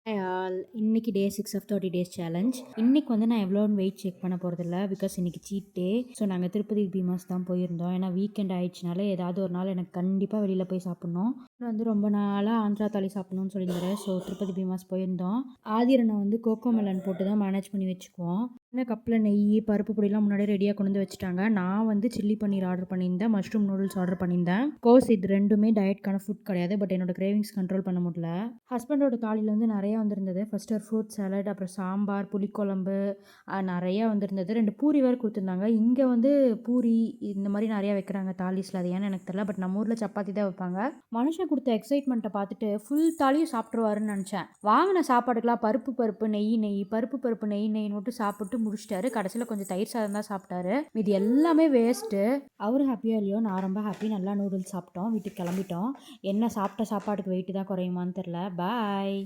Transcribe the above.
Hi all. இன்னைக்கு டே 6 of 30 days challenge. இன்னைக்கு வந்து நான் எவ்வளோன்னு வெயிட் செக் பண்ண போகிறதில்ல. பிகாஸ் இன்னைக்கு சீட் டே. ஸோ நாங்கள் திருப்பதி பீமாஸ் தான் போயிருந்தோம். ஏன்னா வீக்கெண்ட் ஆயிடுச்சுனால ஏதாவது ஒரு நாள் எனக்கு கண்டிப்பாக வெளியில் போய் சாப்பிட்ணும். நான் வந்து ரொம்ப நாளாக ஆந்திரா தாலி சாப்பிட்ணுன்னு சொல்லியிருந்தேன். ஸோ திருப்பதி பீமாஸ் போயிருந்தோம். ஆதிரனை வந்து கோகோ மெலன் போட்டு தான் மேனேஜ் பண்ணி வச்சுக்குவோம். சின்ன கப்பில் நெய் பருப்பு பொடியெலாம் முன்னாடியே ரெடியாக கொண்டு வந்து வச்சுட்டாங்க. நான் வந்து சில்லி பன்னீர் ஆர்டர் பண்ணியிருந்தேன், மஷ்ரூம் நூடுல்ஸ் ஆர்டர் பண்ணியிருந்தேன். கோர்ஸ் இது ரெண்டுமே டயட்கான ஃபுட் கிடையாது. பட் என்னோட கிரேவிங்ஸ் கண்ட்ரோல் பண்ண முடியல. ஹஸ்பண்டோட தாலியில் வந்து நிறையா வந்திருந்தது. ஃபஸ்ட்டு ஒரு ஃப்ரூட் சாலட், அப்புறம் சாம்பார், புளிக்குழம்பு நிறையா வந்திருந்தது. 2 பூரி வேறு கொடுத்துருந்தாங்க. இங்கே வந்து பூரி இந்த மாதிரி நிறையா வைக்கிறாங்க தாலிஸில். அது ஏன்னு எனக்கு தெரியல. பட் நம்ம ஊரில் சப்பாத்தி தான் வைப்பாங்க. மனுஷன் கொடுத்த எக்ஸைட்மெண்ட்டை பார்த்துட்டு ஃபுல் தாலியும் சாப்பிட்ருவாருன்னு நினச்சேன். வாங்கின சாப்பாடுக்கெலாம் பருப்பு பருப்பு நெய் நெய் பருப்பு பருப்பு நெய் நெய்ன்னு மட்டும் சாப்பிட்டு முடிச்சிட்டாரு. கடைசியில் கொஞ்சம் தயிர் சாதம் தான் சாப்பிட்டாரு. இது எல்லாமே வேஸ்ட்டு. அவர் ஹாப்பியாக இல்லையோ, நான் ரொம்ப ஹாப்பி. நல்லா நூடுல்ஸ் சாப்பிட்டோம், வீட்டுக்கு கிளம்பிட்டோம். என்ன சாப்பிட்ட சாப்பாட்டுக்கு வெயிட்டு தான் குறையுமான்னு தெரில. பாய்.